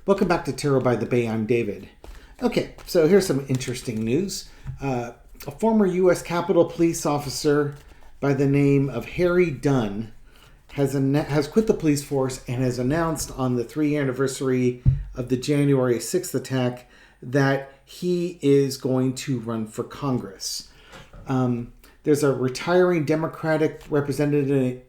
Welcome back to Tarot by the Bay. I'm David. Okay, so here's some interesting news. A former U.S. Capitol Police officer by the name of Harry Dunn has quit the police force and has announced on the 3-year anniversary of the January 6th attack that he is going to run for Congress. There's a retiring Democratic representative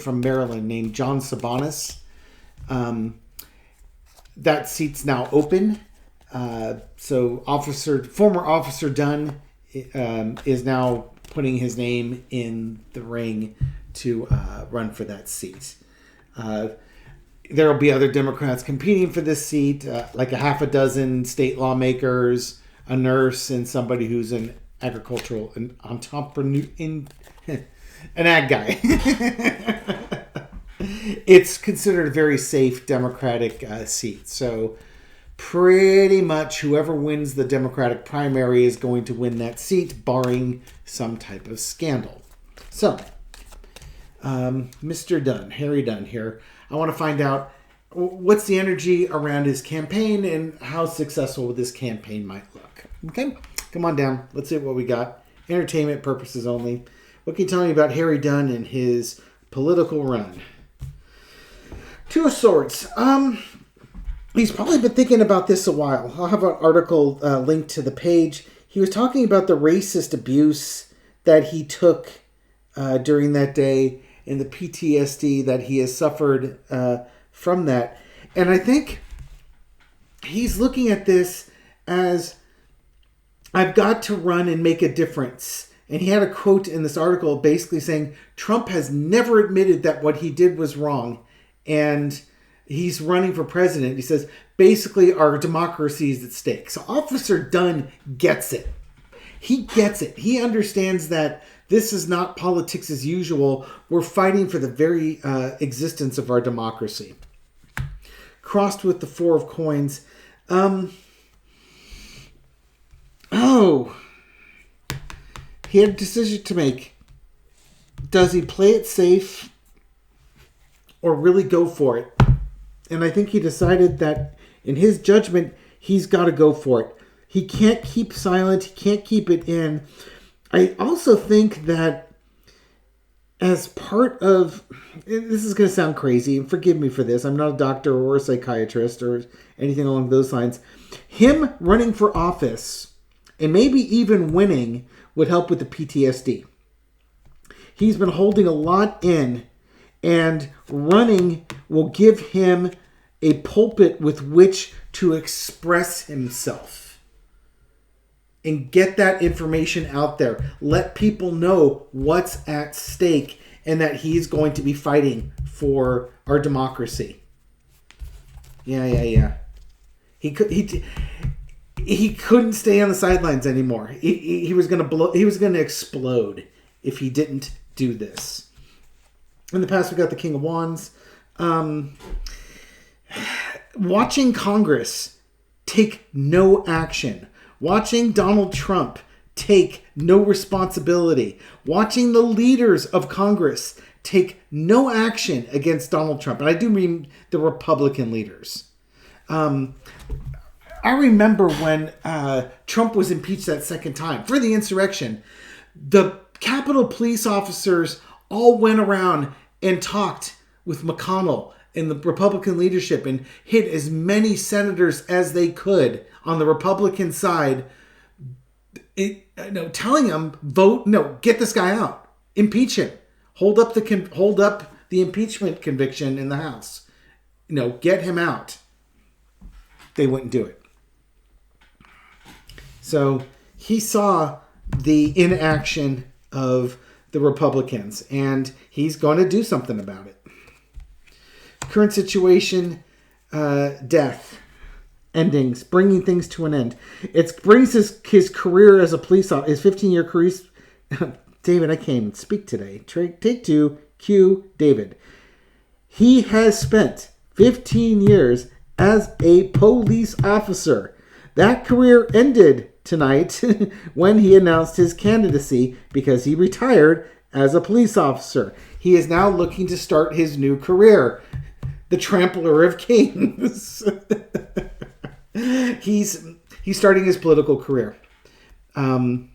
from Maryland named John Sabonis. That seat's now open. So former Officer Dunn is now putting his name in the ring to run for that seat. There will be other Democrats competing for this seat, like a half a dozen state lawmakers, a nurse, and somebody who's an agricultural entrepreneur, an ag guy. It's considered a very safe Democratic seat. So pretty much whoever wins the Democratic primary is going to win that seat, barring some type of scandal. So, Mr. Dunn, Harry Dunn here, I want to find out what's the energy around his campaign and how successful this campaign might look. Okay? Come on down. Let's see what we got. Entertainment purposes only. What can you tell me about Harry Dunn and his political run? Two of Swords. He's probably been thinking about this a while. I'll have an article linked to the page. He was talking about the racist abuse that he took during that day and the PTSD that he has suffered from that. And I think he's looking at this as, I've got to run and make a difference. And he had a quote in this article basically saying, Trump has never admitted that what he did was wrong. And he's running for president. He says, basically, our democracy is at stake. So Officer Dunn gets it. He gets it. He understands that this is not politics as usual. We're fighting for the very existence of our democracy. Crossed with the Four of Coins. He had a decision to make. Does he play it safe or really go for it? And I think he decided that in his judgment, he's got to go for it. He can't keep silent. He can't keep it in. I also think that as part of, this is going to sound crazy, and forgive me for this, I'm not a doctor or a psychiatrist or anything along those lines. Him running for office and maybe even winning would help with the PTSD. He's been holding a lot in, and running will give him a pulpit with which to express himself and get that information out there. Let people know what's at stake and that he's going to be fighting for our democracy. Yeah. He couldn't stay on the sidelines anymore. He was going to blow. He was going to explode if he didn't do this. In the past, we got the King of Wands. Watching Congress take no action. Watching Donald Trump take no responsibility. Watching the leaders of Congress take no action against Donald Trump. And I do mean the Republican leaders. I remember when Trump was impeached that second time for the insurrection. The Capitol Police officers all went around and talked with McConnell and the Republican leadership and hit as many senators as they could on the Republican side, telling them, vote, no, get this guy out, impeach him, hold up the impeachment conviction in the House, get him out. They wouldn't do it. So he saw the inaction of the Republicans, and he's going to do something about it. Current situation, death, endings, bringing things to an end. It brings his career as a police officer, his 15-year career. David, I can't even speak today. Take two, cue David. He has spent 15 years as a police officer. That career ended tonight when he announced his candidacy because he retired as a police officer. He is now looking to start his new career. the trampler of kings. He's starting his political career. Plain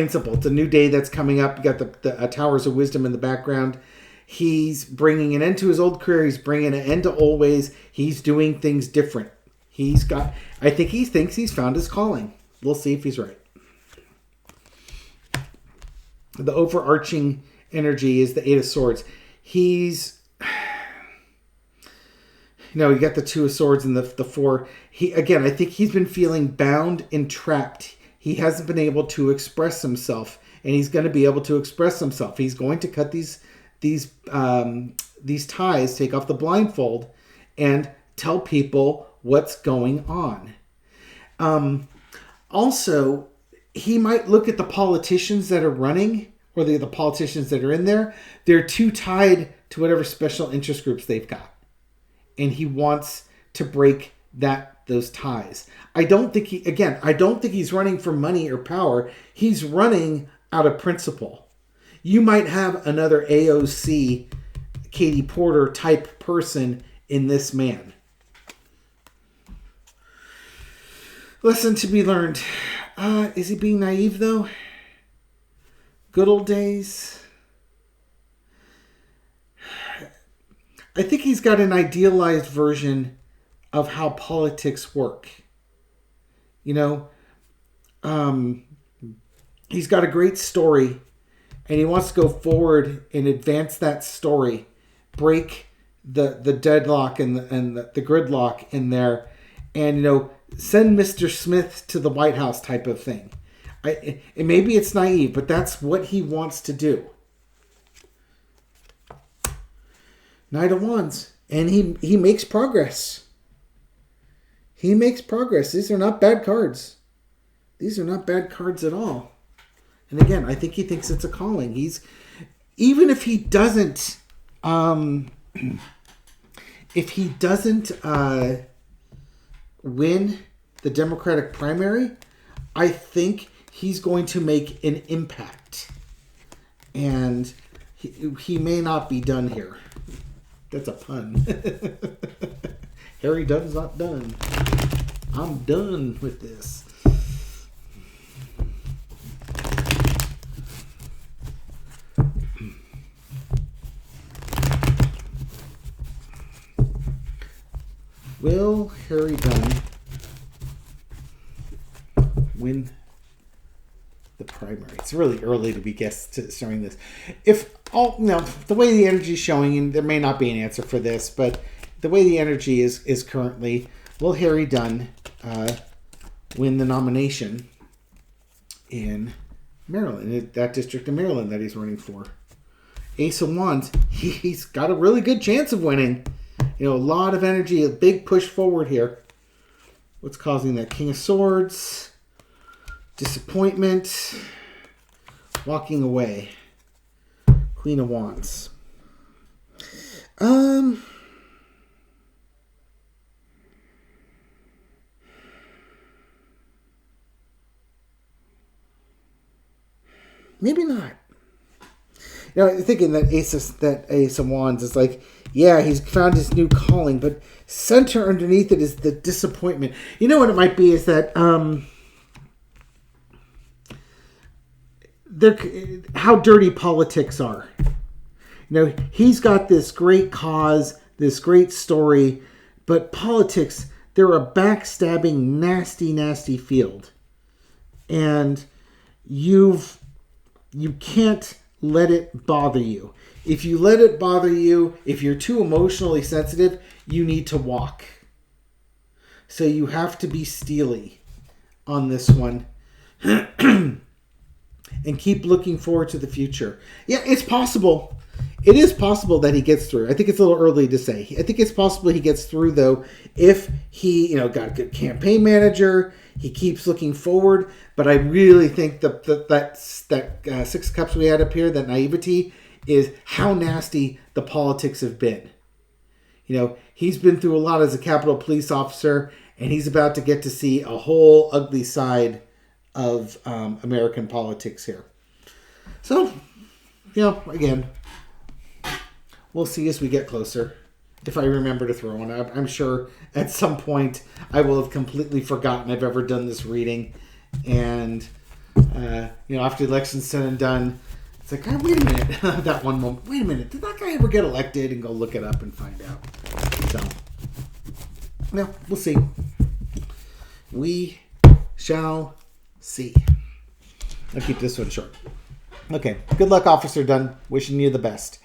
and simple. It's a new day that's coming up. You got the Towers of Wisdom in the background. He's bringing an end to his old career. He's bringing an end to old ways. He's doing things different. I think he thinks he's found his calling. We'll see if he's right. The overarching energy is the Eight of Swords. You got the Two of Swords and the Four. I think he's been feeling bound and trapped. He hasn't been able to express himself, and he's going to be able to express himself. He's going to cut these ties, take off the blindfold, and tell people what's going on. Also, he might look at the politicians that are running, or the politicians that are in there. They're too tied to whatever special interest groups they've got, and he wants to break those ties. I don't think he's running for money or power. He's running out of principle. You might have another AOC, Katie Porter type person in this man. Lesson to be learned. Is he being naive though? Good old days. I think he's got an idealized version of how politics work. He's got a great story, and he wants to go forward and advance that story, break the deadlock and the gridlock in there, and send Mr. Smith to the White House type of thing. And maybe it's naive, but that's what he wants to do. Knight of Wands, and he makes progress. He makes progress. These are not bad cards. These are not bad cards at all. And again, I think he thinks it's a calling. Even if he doesn't, win the Democratic primary, I think he's going to make an impact. And he may not be done here. That's a pun. Harry Dunn's not done. I'm done with this. Will Harry Dunn win the primary? It's really early to be showing this. The way the energy is showing, and there may not be an answer for this, but the way the energy is currently, will Harry Dunn win the nomination in Maryland, that district in Maryland that he's running for? Ace of Wands, he's got a really good chance of winning. A lot of energy, a big push forward here. What's causing that? King of Swords, disappointment, walking away. Queen of Wands. Maybe not. Thinking that Ace of Wands is like, yeah, he's found his new calling, but center underneath it is the disappointment. You know what it might be is that how dirty politics are. He's got this great cause, this great story, but politics, they're a backstabbing, nasty, nasty field. And you can't let it bother you. If you let it bother you, if you're too emotionally sensitive, you need to walk. So you have to be steely on this one. And keep looking forward to the future. Yeah, it's possible. It is possible that he gets through. I think it's a little early to say. I think it's possible he gets through, though, if he, got a good campaign manager. He keeps looking forward. But I really think that Six of Cups we had up here, that naivety, is how nasty the politics have been. He's been through a lot as a Capitol Police officer, and he's about to get to see a whole ugly side of American politics here. So, again, we'll see as we get closer. If I remember to throw one up, I'm sure at some point I will have completely forgotten I've ever done this reading. And, after the election's said and done, it's like, oh, wait a minute, that one moment, wait a minute, did that guy ever get elected? And go look it up and find out. So, well, we'll see. We shall see. I'll keep this one short. Okay, good luck, Officer Dunn. Wishing you the best.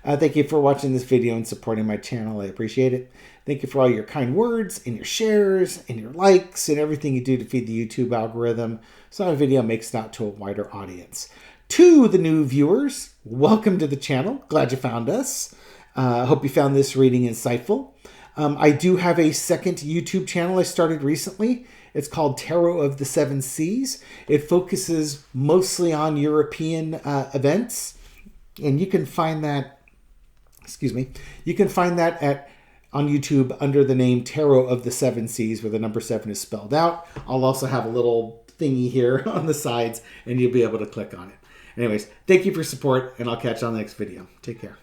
Thank you for watching this video and supporting my channel. I appreciate it. Thank you for all your kind words and your shares and your likes and everything you do to feed the YouTube algorithm so my video makes it out to a wider audience. To the new viewers, welcome to the channel. Glad you found us. Hope you found this reading insightful. I do have a second YouTube channel I started recently. It's called Tarot of the Seven Seas. It focuses mostly on European events. And you can find that, you can find that on YouTube under the name Tarot of the Seven Seas, where the number 7 is spelled out. I'll also have a little thingy here on the sides, and you'll be able to click on it. Anyways, thank you for support, and I'll catch you on the next video. Take care.